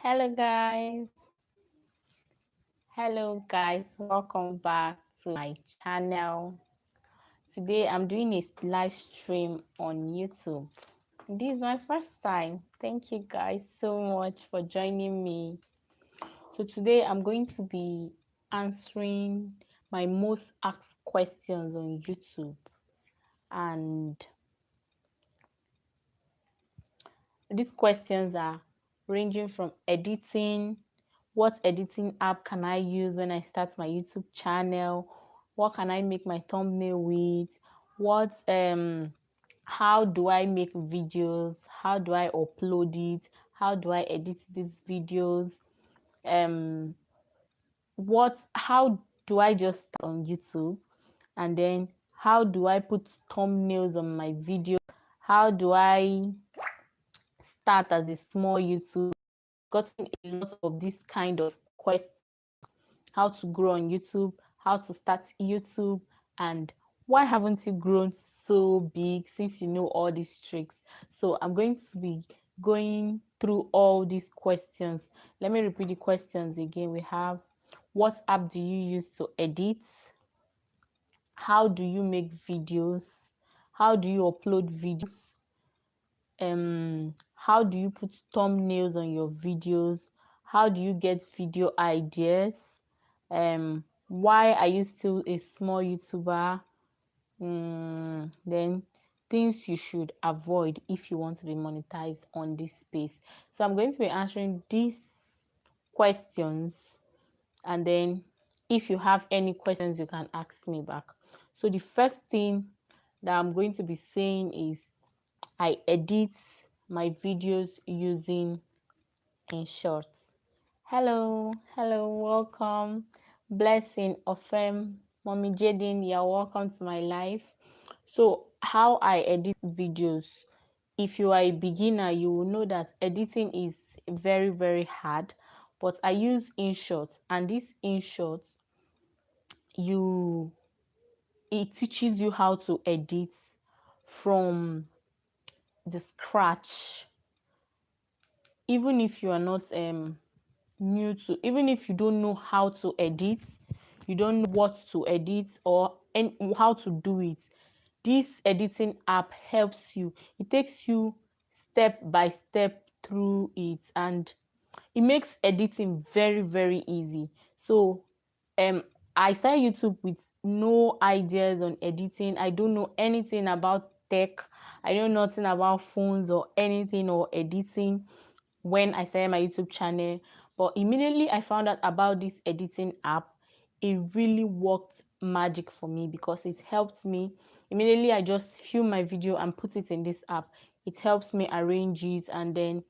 Hello guys, welcome back to my channel. Today I'm doing a live stream on YouTube. This is my first time. Thank you guys so much for joining me. So today I'm going to be answering my most asked questions on YouTube, and these questions are ranging from editing. What editing app can I use when I start my YouTube channel? What can I make my thumbnail with? What how do I make videos? How do I upload it? How do I edit these videos? Um how do I just start on YouTube? And then how do I put thumbnails on my video? How do I start as a small YouTuber? Gotten a lot of this kind of questions: how to grow on YouTube, how to start YouTube, and why haven't you grown so big since you know all these tricks. So I'm going to be going through all these questions. Let me repeat the questions again. We have: what app do you use to edit? How do you make videos? How do you upload videos? How do you put thumbnails on your videos? How do you get video ideas? Why are you still a small YouTuber? Then things you should avoid if you want to be monetized on this space. So I'm going to be answering these questions, and then if you have any questions you can ask me back. So the first thing that I'm going to be saying is I edit my videos using InShot. Hello, welcome. Blessing Ofem, Mommy Jaden, you're welcome to my life. So, how I edit videos. If you are a beginner, you will know that editing is very, very hard. But I use InShot, and this InShot, it teaches you how to edit from the scratch. Even if you are not new to, even if you don't know how to edit, you don't know what to edit or how to do it, this editing app helps you. It takes you step by step through it, and it makes editing very, very easy. So I started YouTube with no ideas on editing. I don't know anything about tech. I know nothing about phones or anything or editing when I started my YouTube channel. But immediately I found out about this editing app, it really worked magic for me because it helped me. Immediately I just film my video and put it in this app. It helps me arrange it, and then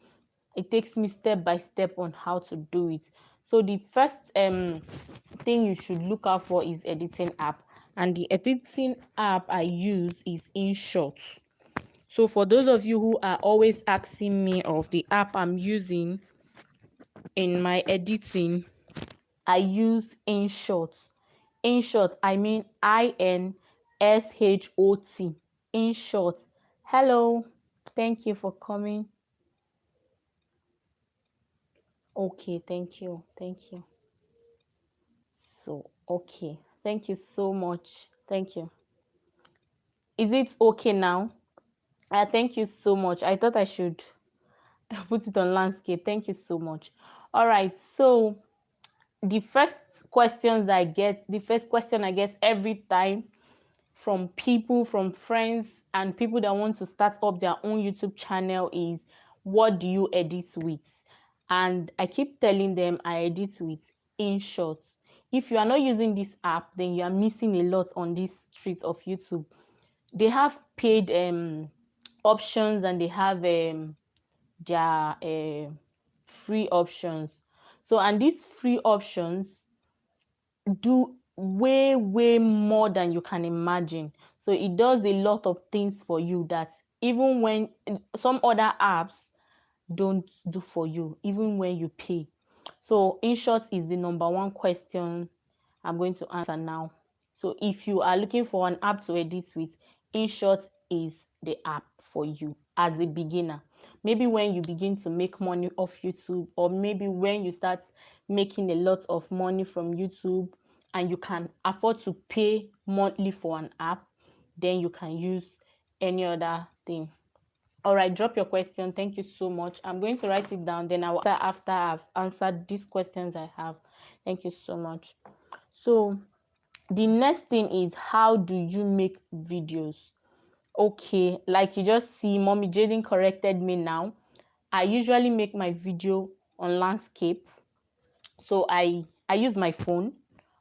it takes me step by step on how to do it. So the first thing you should look out for is editing app, and the editing app I use is InShot. So for those of you who are always asking me of the app I'm using in my editing, I use InShot. InShot, I mean INSHOT. InShot. Hello, thank you for coming. Okay, thank you. So, okay, thank you so much. Thank you. Is it okay now? Thank you so much. I thought I should put it on landscape. Thank you so much. All right, so the first the first question I get every time from people, from friends, and people that want to start up their own YouTube channel is, what do you edit with? And I keep telling them I edit with InShot. If you are not using this app, then you are missing a lot on this street of YouTube. They have paid options, and they have their free options. So, and these free options do way more than you can imagine. So it does a lot of things for you that even when some other apps don't do for you, even when you pay. So InShot is the number one question I'm going to answer now. So if you are looking for an app to edit with, InShot is the app for you as a beginner. maybe when you begin to make money off YouTube, or maybe when you start making a lot of money from YouTube and you can afford to pay monthly for an app, then you can use any other thing. All right, drop your question. Thank you so much. I'm going to write it down, then I will after I've answered these questions I have. Thank you so much. So the next thing is, how do you make videos? Okay, like you just see, Mommy Jaden corrected me now. I usually make my video on landscape. So I use my phone.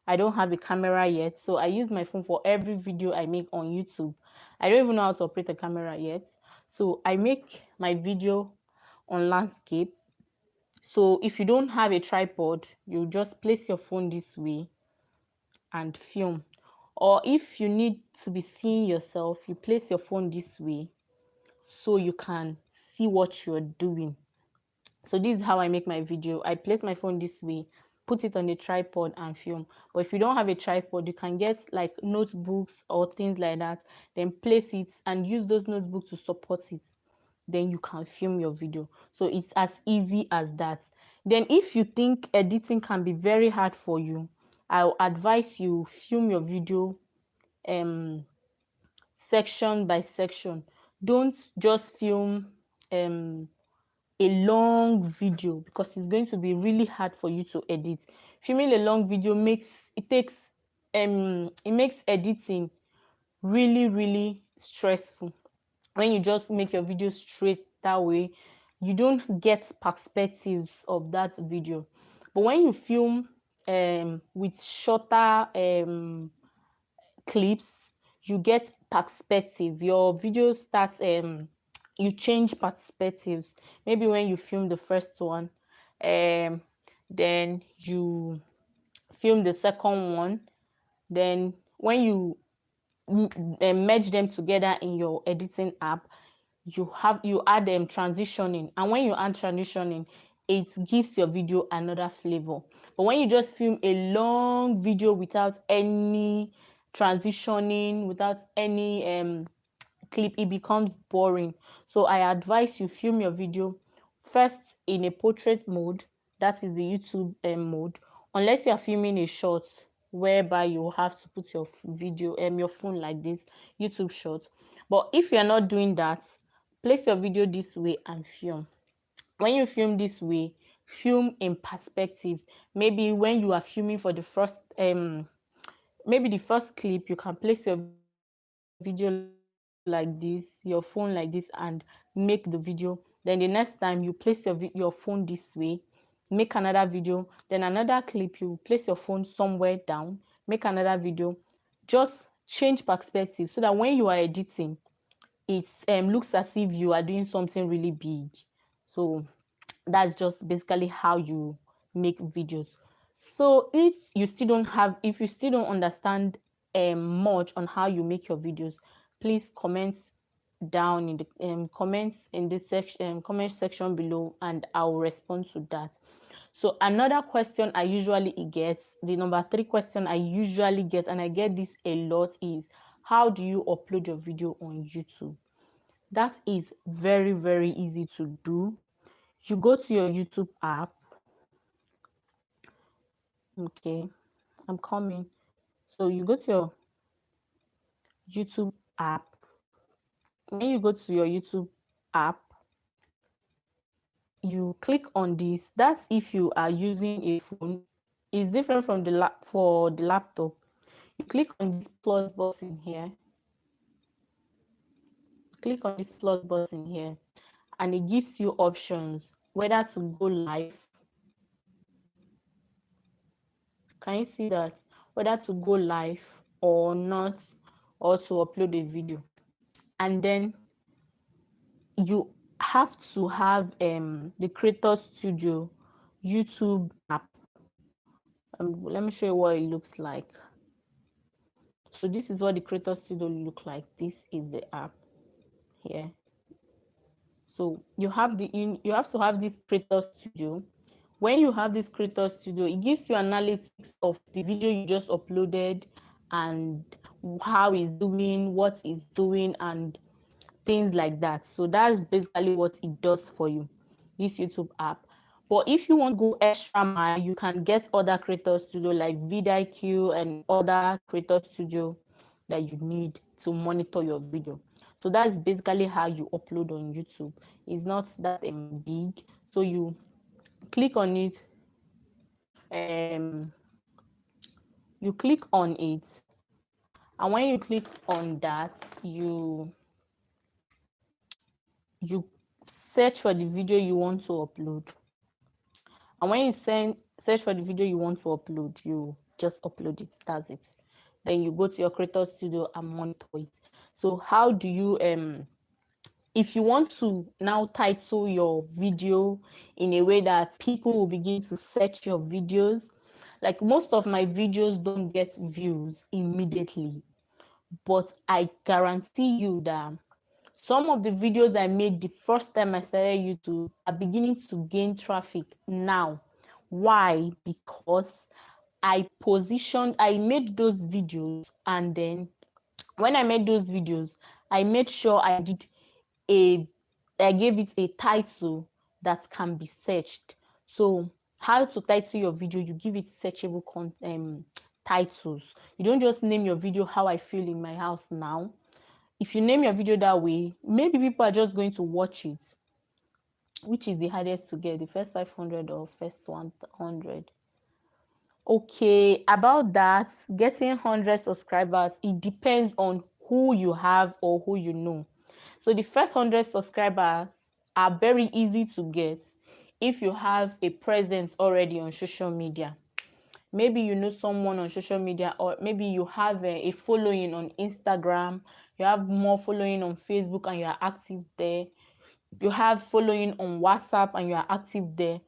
I don't have a camera yet, so I use my phone for every video I make on YouTube. I don't even know how to operate a camera yet. So I make my video on landscape. So if you don't have a tripod, you just place your phone this way and film. Or if you need to be seeing yourself, you place your phone this way so you can see what you're doing. So this is how I make my video. I place my phone this way, put it on a tripod and film. But if you don't have a tripod, you can get like notebooks or things like that, then place it and use those notebooks to support it. Then you can film your video. So it's as easy as that. Then if you think editing can be very hard for you, I'll advise you film your video section by section. Don't just film a long video, because it's going to be really hard for you to edit. Filming a long video makes editing really stressful. When you just make your video straight that way, you don't get perspectives of that video. But when you film with shorter clips, you get perspective. Your video starts you change perspectives. Maybe when you film the first one, then you film the second one, then when you merge them together in your editing app, you add them transitioning, and when you add transitioning, it gives your video another flavor. But when you just film a long video without any transitioning, without any clip, it becomes boring. So I advise you film your video first in a portrait mode, that is the YouTube mode, unless you are filming a short whereby you have to put your video your phone like this, YouTube short. But if you're not doing that, place your video this way and film. When you film this way, film in perspective. Maybe when you are filming for the first maybe the first clip, you can place your video like this, your phone like this, and make the video. Then the next time you place your phone this way, make another video. Then another clip, you place your phone somewhere down, make another video. Just change perspective so that when you are editing, it looks as if you are doing something really big. So that's just basically how you make videos. So if you still don't understand much on how you make your videos, please comment down in the comments in this section, comment section below, and I'll respond to that. So another question I usually get, the number 3 question I usually get, and I get this a lot, is how do you upload your video on YouTube? That is very easy to do. You go to your YouTube app. Okay, I'm coming. So you go to your YouTube app. When you go to your YouTube app, you click on this. That's if you are using a phone. It's different from for the laptop. You click on this plus button here. Click on this plus button here, and it gives you options whether to go live. Can you see that? Whether to go live or not, or to upload a video. And then you have to have the Creator Studio YouTube app. Let me show you what it looks like. So this is what the Creator Studio look like. This is the app here. So you have to have this Creator Studio. When you have this Creator Studio, it gives you analytics of the video you just uploaded and how it's doing, what it's doing, and things like that. So that's basically what it does for you, this YouTube app. But if you want to go extra mile, you can get other creator studio like vidIQ and other creator studio that you need to monitor your video. So that's basically how you upload on YouTube. It's not that big. So you click on it, you click on it, and when you click on that, you search for the video you want to upload. And when you search for the video you want to upload, you just upload it. That's it. Then you go to your creator studio and monitor it. So how do you if you want to now title your video in a way that people will begin to search your videos, like most of my videos don't get views immediately, but I guarantee you that some of the videos I made the first time I started YouTube are beginning to gain traffic now. Why? Because I made those videos, and then when I made those videos, I made sure I gave it a title that can be searched. So how to title your video? You give it searchable titles. You don't just name your video "How I Feel in My House Now." If you name your video that way, maybe people are just going to watch it. Which is the hardest to get, the first 500 or first 100? Okay, about that, getting 100 subscribers, it depends on who you have or who you know. So the first 100 subscribers are very easy to get if you have a presence already on social media. Maybe you know someone on social media, or maybe you have a following on Instagram, you have more following on Facebook and you are active there, you have following on WhatsApp and you are active there.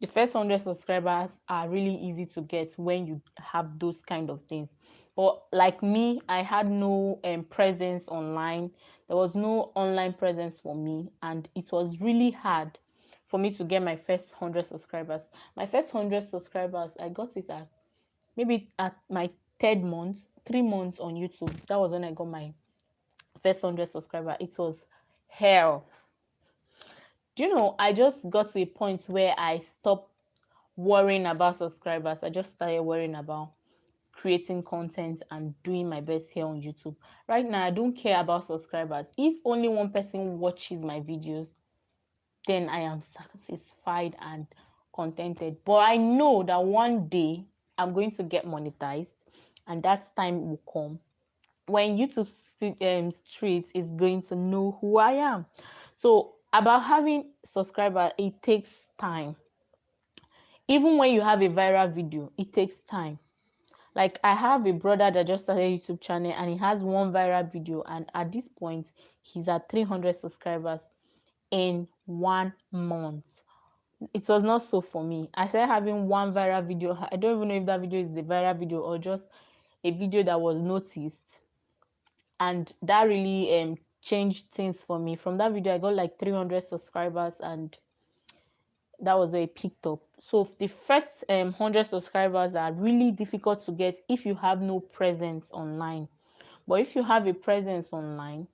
The first 100 subscribers are really easy to get when you have those kind of things. But like me, I had no presence online. There was no online presence for me, and it was really hard for me to get my first 100 subscribers. My first 100 subscribers, I got it at maybe at my third month, 3 months on YouTube. That was when I got my first 100 subscriber. It was hell. Do you know, I just got to a point where I stopped worrying about subscribers. I just started worrying about creating content and doing my best here on YouTube. Right now, I don't care about subscribers. If only one person watches my videos, then I am satisfied and contented. But I know that one day I'm going to get monetized, and that time will come when YouTube Street is going to know who I am. So about having subscribers, it takes time. Even when you have a viral video, it takes time. Like I have a brother that just started a YouTube channel and he has one viral video, and at this point he's at 300 subscribers in 1 month. It was not so for me. I started having one viral video. I don't even know if that video is the viral video or just a video that was noticed, and that really changed things for me. From that video I got like 300 subscribers, and that was where it picked up. So the first 100 subscribers are really difficult to get if you have no presence online. But if you have a presence online,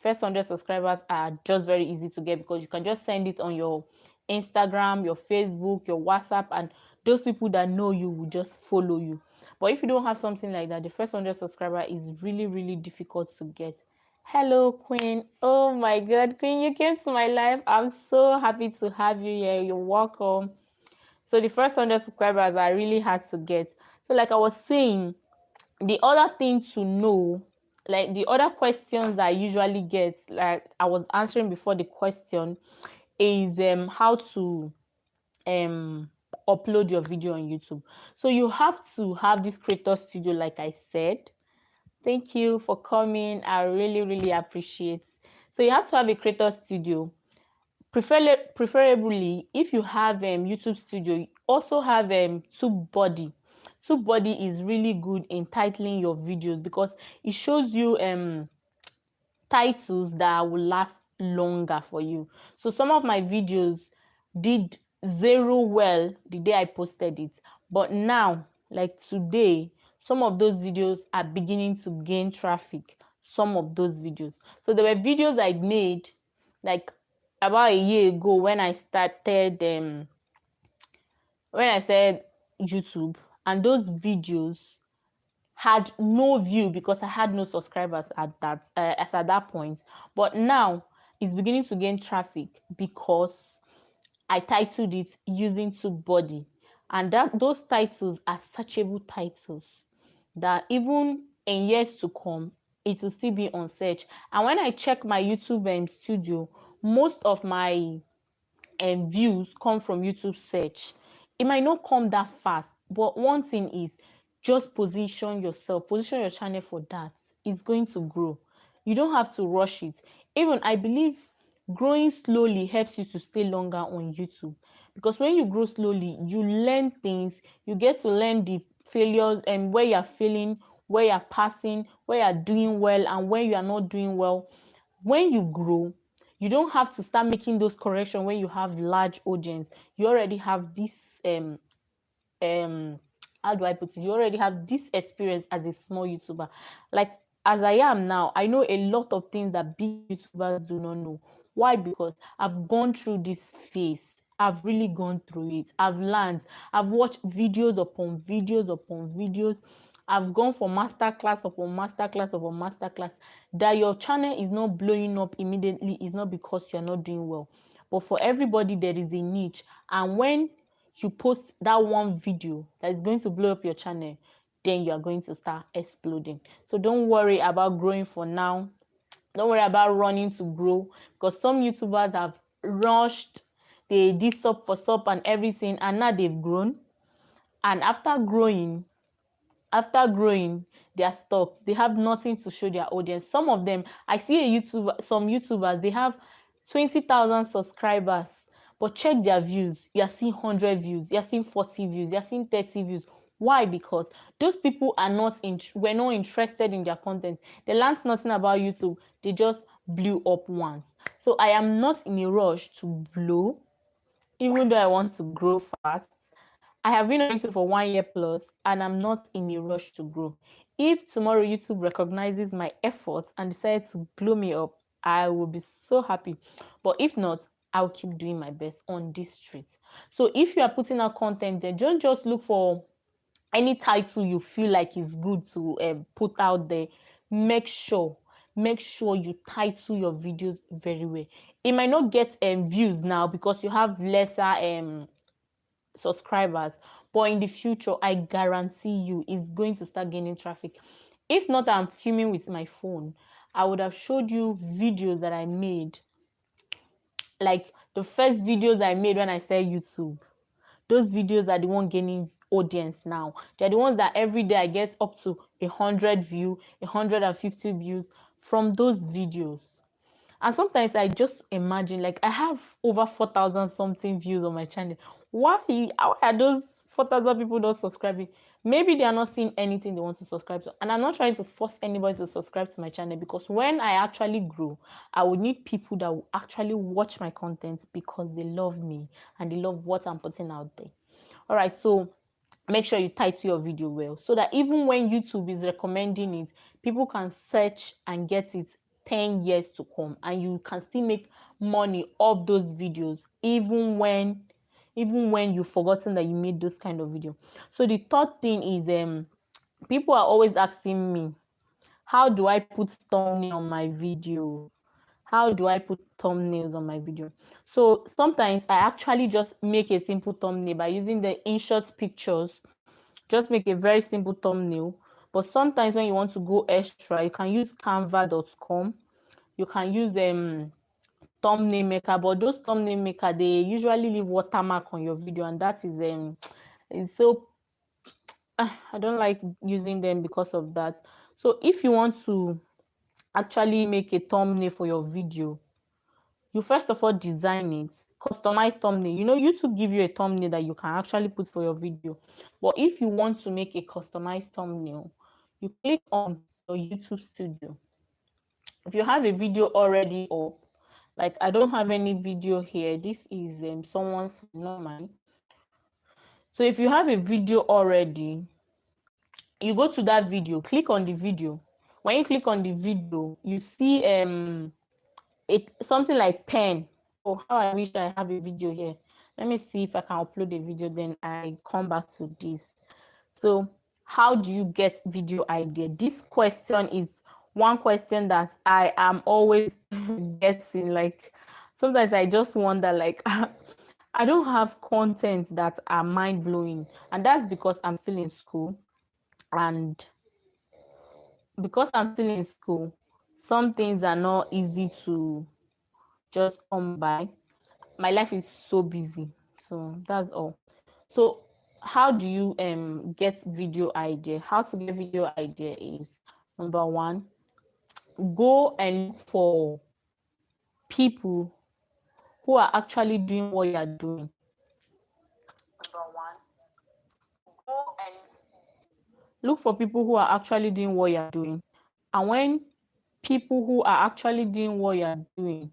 first 100 subscribers are just very easy to get, because you can just send it on your Instagram, your Facebook, your WhatsApp, and those people that know you will just follow you. But if you don't have something like that, the first 100 subscriber is really, really difficult to get. Hello, Queen. Oh my God, Queen, you came to my life. I'm so happy to have you here. You're welcome. So the first 100 subscribers are really hard to get. So like I was saying, the other thing to know, like the other questions I usually get, like I was answering before the question, is how to upload your video on YouTube. So you have to have this creator studio, like I said. Thank you for coming. I really, really appreciate. So you have to have a creator studio. Preferably, if you have YouTube studio, also have TubeBuddy. TubeBuddy is really good in titling your videos because it shows you titles that will last longer for you. So some of my videos did zero well the day I posted it, but now, like today, some of those videos are beginning to gain traffic. some of those videos. So there were videos I made like about a year ago when I started YouTube, and those videos had no view because I had no subscribers at that point. But now it's beginning to gain traffic because I titled it using TubeBuddy, and those titles are searchable titles that even in years to come it will still be on search. And when I check my YouTube studio, most of my views come from YouTube search. It might not come that fast, but one thing is just position yourself, position your channel for that. It's going to grow. You don't have to rush it. Even I believe growing slowly helps you to stay longer on YouTube, because when you grow slowly, you learn things, you get to learn the failures and where you're failing, where you're passing, where you're doing well, and where you are not doing well. When you grow, you don't have to start making those corrections when you have large audience. You already have this um how do I put it? You already have this experience as a small YouTuber. Like as I am now, I know a lot of things that big YouTubers do not know. Why? Because I've gone through this phase. I've really gone through it. I've learned. I've watched videos upon videos upon videos. I've gone for masterclass upon masterclass upon masterclass. That your channel is not blowing up immediately is not because you're not doing well. But for everybody, there is a niche. And when you post that one video that is going to blow up your channel, then you are going to start exploding. So don't worry about growing for now. Don't worry about running to grow, because some YouTubers have rushed, they did sub for sub and everything, and now they've grown. And after growing, they are stuck. They have nothing to show their audience. Some of them, I see some YouTubers, they have 20,000 subscribers, but check their views. You are seeing 100 views, you are seeing 40 views, you are seeing 30 views. Why? Because those people were not interested in their content. They learned nothing about YouTube. They just blew up once. So I am not in a rush to blow, even though I want to grow fast. I have been on YouTube for 1 year plus, and I'm not in a rush to grow. If tomorrow YouTube recognizes my efforts and decides to blow me up, I will be so happy. But if not, I'll keep doing my best on this street. So if you are putting out content, then don't just look for any title you feel like is good to put out there. Make sure you title your videos very well. It might not get views now because you have lesser subscribers, but in the future I guarantee you it's going to start gaining traffic. If not, I'm filming with my phone, I would have showed you videos that I made, like the first videos I made when I started YouTube. Those videos are the one gaining audience now. They're the ones that every day I get up to 100 views, 150 views from those videos. And sometimes I just imagine, like, I have over 4,000 something views on my channel. Why are those 4,000 people not subscribing? Maybe they are not seeing anything they want to subscribe to. And I'm not trying to force anybody to subscribe to my channel, because when I actually grow, I would need people that will actually watch my content because they love me and they love what I'm putting out there. All right, so make sure you title your video well, so that even when YouTube is recommending it, people can search and get it 10 years to come, and you can still make money off those videos even when you've forgotten that you made those kind of video. So the third thing is people are always asking me, how do I put thumbnail on my video? How do I put thumbnails on my video? So sometimes I actually just make a simple thumbnail by using the InShot pictures. Just make a very simple thumbnail. But sometimes when you want to go extra, you can use canva.com. You can use thumbnail maker, but those thumbnail maker, they usually leave watermark on your video, and that is so I don't like using them because of that. So if you want to actually make a thumbnail for your video, you first of all design it, customize thumbnail. YouTube give you a thumbnail that you can actually put for your video. But if you want to make a customized thumbnail, you click on your YouTube studio. If you have a video already up, like I don't have any video here, this is someone's, not mine. So if you have a video already, you go to that video, click on the video. when you click on the video, you see it something like pen. Oh, how I wish I have a video here. Let me see if I can upload a video, then I come back to this. So how do you get video idea? This question is one question that I am always getting. Like sometimes I just wonder, like I don't have content that are mind blowing, and that's because I'm still in school. And because I'm still in school, some things are not easy to just come by. My life is so busy, so that's all. So how do you get video idea? How to get video idea is, number one, go and look for people who are actually doing what you are doing. Number one, go and look for people who are actually doing what you are doing. And when people who are actually doing what you are doing,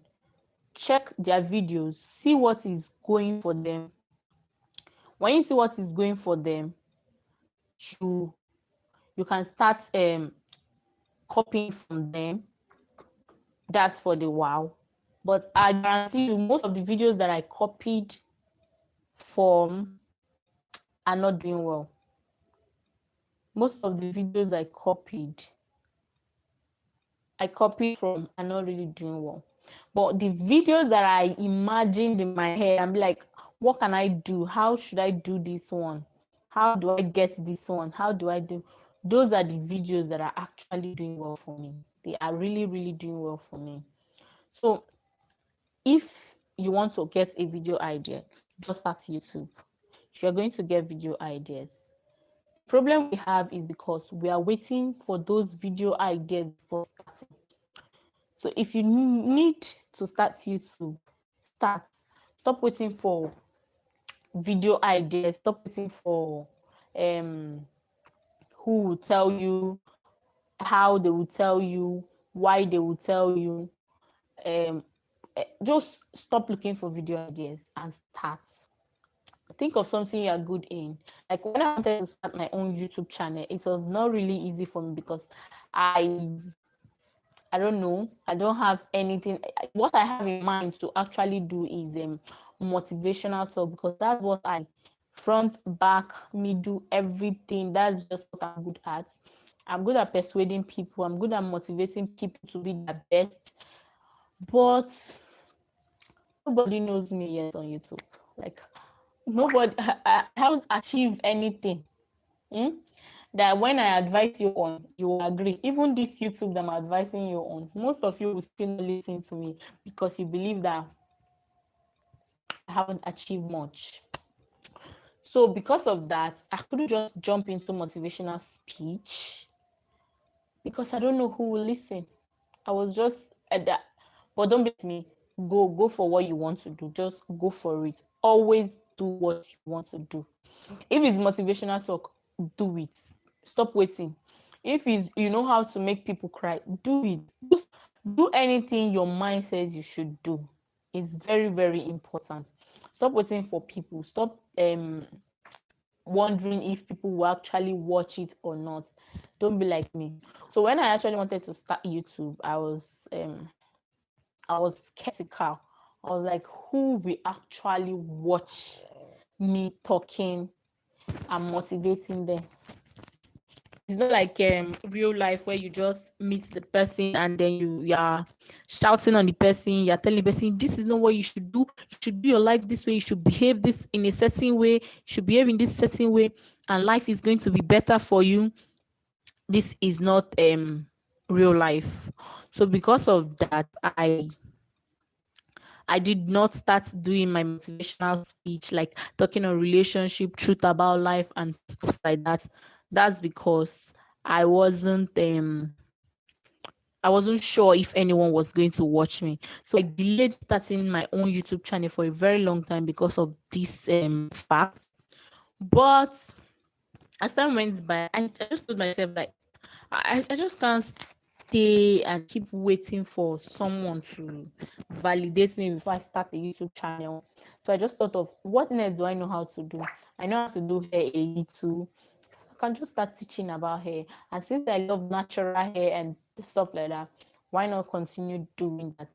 check their videos, see what is going for them. When you see what is going for them, you you can start copying from them. That's for the wow. But I guarantee you, most of the videos that I copied from are not doing well. Most of the videos I copied from are not really doing well. But the videos that I imagined in my head, I'm like, what can I do? How should I do this one? How do I get this one? How do I do? Those are the videos that are actually doing well for me. They are really, really doing well for me. So if you want to get a video idea, just start YouTube. You're going to get video ideas. The problem we have is because we are waiting for those video ideas before starting. So if you need to start YouTube, start. Stop waiting for video ideas. Stop waiting for who will tell you, how they will tell you, why they will tell you. Just stop looking for video ideas and start. Think of something you are good in. Like when I wanted to start my own YouTube channel, it was not really easy for me because I don't know, I don't have anything. What I have in mind to actually do is motivational talk, because that's what I front, back, middle, everything. That's just what I'm good at. I'm good at persuading people. I'm good at motivating people to be their best. But nobody knows me yet on YouTube. Like nobody, I haven't achieved anything. That when I advise you on, you will agree. Even this YouTube that I'm advising you on, most of you will still not listen to me because you believe that I haven't achieved much. So because of that, I couldn't just jump into motivational speech because I don't know who will listen. I was just at that. But don't blame me. Go for what you want to do. Just go for it. Always do what you want to do. If it's motivational talk, do it. Stop waiting. If it's you know how to make people cry, do it. Just do anything your mind says you should do. It's very, very important. Stop waiting for people. Stop wondering if people will actually watch it or not. Don't be like me. So when I actually wanted to start YouTube, I was skeptical. I was like, who will actually watch me talking and motivating them? It's not like real life where you just meet the person and then you are shouting on the person, you're telling the person this is not what you should do. You should do your life this way, you should behave this in a certain way, you should behave in this certain way, and life is going to be better for you. This is not real life. So because of that, I did not start doing my motivational speech, like talking on relationship, truth about life, and stuff like that. That's because I wasn't sure if anyone was going to watch me. So I delayed starting my own YouTube channel for a very long time because of this fact. But as time went by, I just told myself like I just can't stay and keep waiting for someone to validate me before I start a YouTube channel. So I just thought of what next do I know how to do? I know how to do hair a little. I can just start teaching about hair. And since I love natural hair and stuff like that. Why not continue doing that?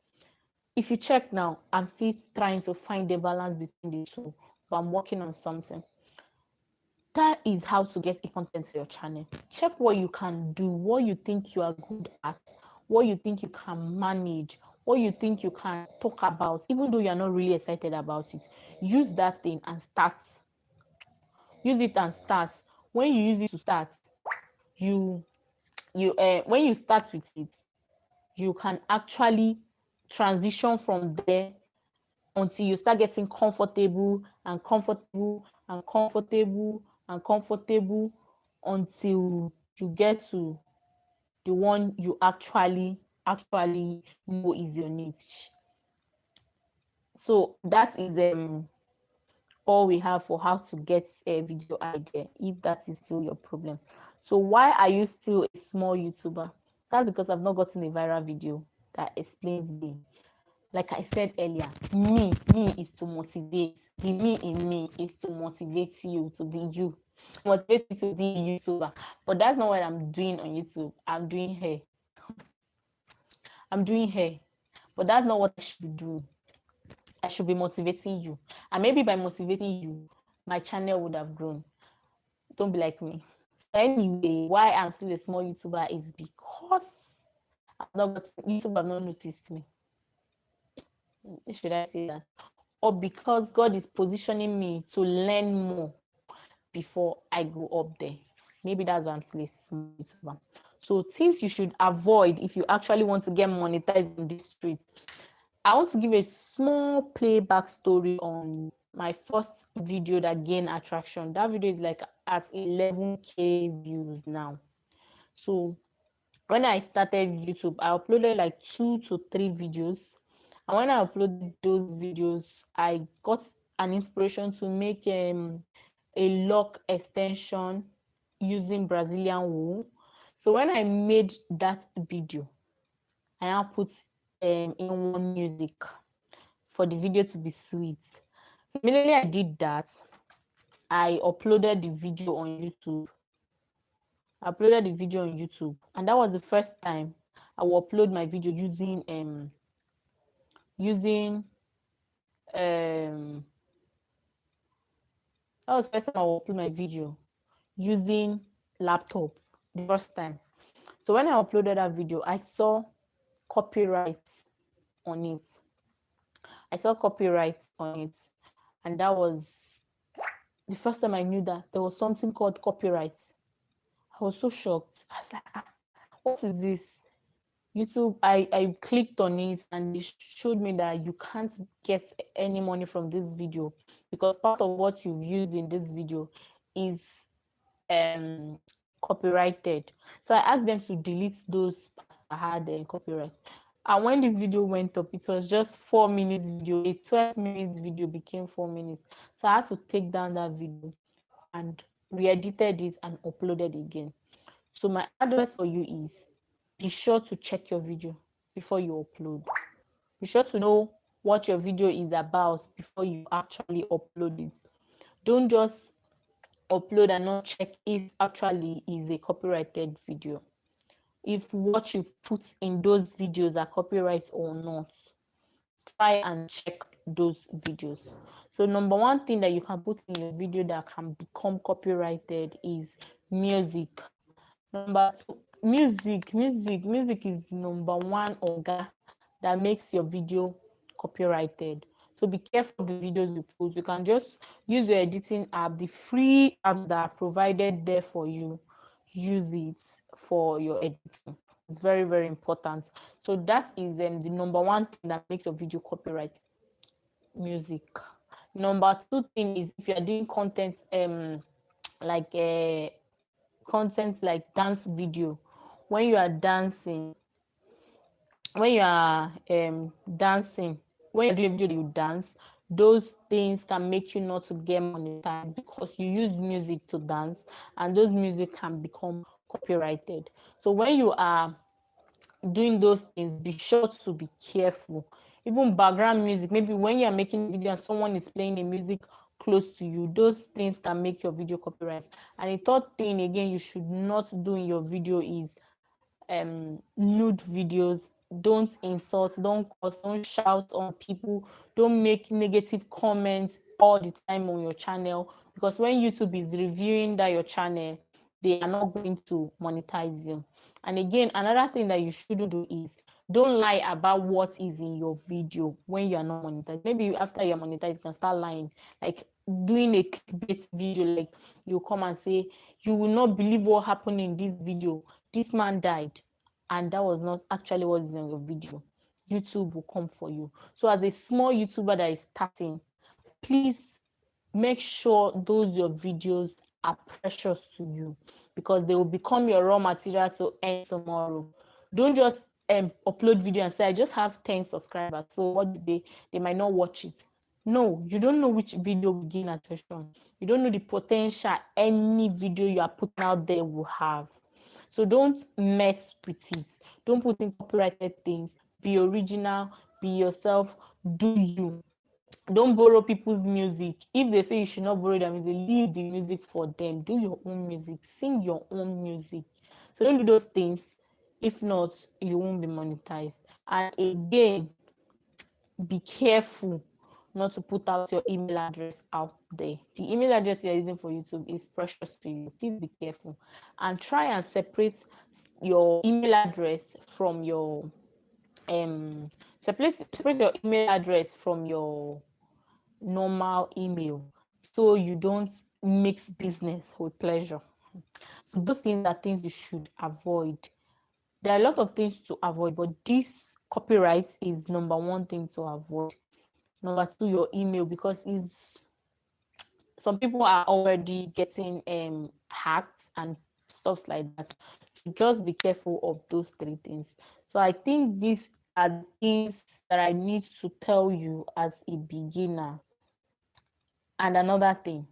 If you check now, I'm still trying to find the balance between the two, but I'm working on something. That is how to get a content for your channel. Check what you can do, what you think you are good at, what you think you can manage, what you think you can talk about, even though you're not really excited about it. Use that thing and start. Use it and start. When you use it to start, you when you start with it, you can actually transition from there until you start getting comfortable and comfortable and comfortable and comfortable until you get to the one you actually know is your niche. So that is all we have for how to get a video idea, if that is still your problem. So why are you still a small YouTuber? That's because I've not gotten a viral video that explains me. Like I said earlier, me is to motivate. The me in me is to motivate you to be you, motivate you to be a YouTuber. But that's not what I'm doing on YouTube. I'm doing hair. But that's not what I should be doing. I should be motivating you. And maybe by motivating you, my channel would have grown. Don't be like me. So anyway, why I'm still a small YouTuber is because YouTube have not noticed me. Should I say that? Or because God is positioning me to learn more before I go up there. Maybe that's why I'm still a small YouTuber. So things you should avoid if you actually want to get monetized in this street. I want to give a small playback story on my first video that gained attraction. That video is like at 11K views now. So when I started YouTube, I uploaded like 2 to 3 videos. And when I uploaded those videos, I got an inspiration to make a lock extension using Brazilian wool. So when I made that video, I now put in one music for the video to be sweet. So immediately I did that, I uploaded the video on YouTube. And that was the first time I will upload my video using that was the first time I will upload my video using laptop, the first time. So when I uploaded that video, I saw copyright on it. And that was the first time I knew that there was something called copyright. I was so shocked. I was like, what is this? YouTube, I clicked on it and it showed me that you can't get any money from this video because part of what you've used in this video is copyrighted. So I asked them to delete those parts that had copyright. And when this video went up, it was just 4 minutes video. A 12 minutes video became 4 minutes. So I had to take down that video and re-edited it and uploaded again. So my advice for you is be sure to check your video before you upload. Be sure to know what your video is about before you actually upload it. Don't just upload and not check if actually is a copyrighted video. If what you've put in those videos are copyright or not, try and check those videos. So number one thing that you can put in your video that can become copyrighted is music. Number two, music is the number one organ that makes your video copyrighted. So be careful of the videos you post. You can just use your editing app, the free apps that are provided there for you. Use it for your editing. It's very, very important. So that is the number one thing that makes your video copyright. Music. Number two thing is if you are doing content like content like dance video, when you are dancing, when you're doing a video that you dance, those things can make you not to get monetized because you use music to dance and those music can become copyrighted. So when you are doing those things, be sure to be careful. Even background music, maybe when you're making a video and someone is playing a music close to you, those things can make your video copyright. And the third thing again you should not do in your video is nude videos. Don't insult, don't curse, don't shout on people, don't make negative comments all the time on your channel, because when YouTube is reviewing that your channel, they are not going to monetize you. And again, another thing that you shouldn't do is don't lie about what is in your video when you are not monetized. Maybe after you're monetized, you can start lying, like doing a clickbait video, like you come and say, you will not believe what happened in this video, this man died, and that was not actually what is in your video. YouTube will come for you. So as a small YouTuber that is starting, please make sure those your videos are precious to you, because they will become your raw material to earn tomorrow. Don't just upload video and say, I just have 10 subscribers, so what do they might not watch it. No, you don't know which video will gain attention. You don't know the potential any video you are putting out there will have. So don't mess with it. Don't put in copyrighted things. Be original, be yourself, do you. Don't borrow people's music. If they say you should not borrow their music, leave the music for them. Do your own music, sing your own music. So don't do those things. If not, you won't be monetized. And again, be careful not to put out your email address out there. The email address you're using for YouTube is precious to you. Please be careful and try and separate your email address from your separate your email address from your normal email, so you don't mix business with pleasure. So those things are things you should avoid. There are a lot of things to avoid, but this copyright is number one thing to avoid. Number two, your email, because some people are already getting hacked and stuff like that. So just be careful of those three things. So I think these are things that I need to tell you as a beginner. And another thing,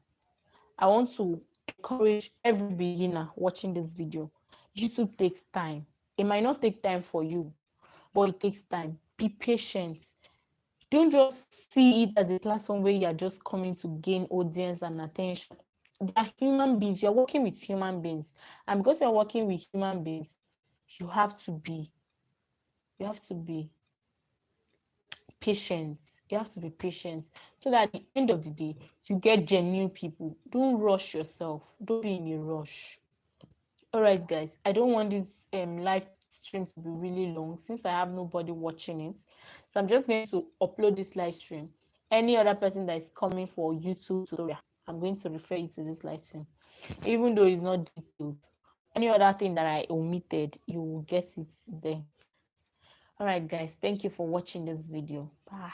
I want to encourage every beginner watching this video. YouTube takes time. It might not take time for you, but it takes time. Be patient. Don't just see it as a platform where you're just coming to gain audience and attention. They are human beings. You're working with human beings. And because you're working with human beings, you have to be patient. You have to be patient so that at the end of the day, you get genuine people. Don't rush yourself. Don't be in a rush. All right, guys. I don't want this live stream to be really long since I have nobody watching it. So I'm just going to upload this live stream. Any other person that is coming for YouTube tutorial, I'm going to refer you to this live stream. Even though it's not detailed, any other thing that I omitted, you will get it there. All right, guys. Thank you for watching this video. Bye.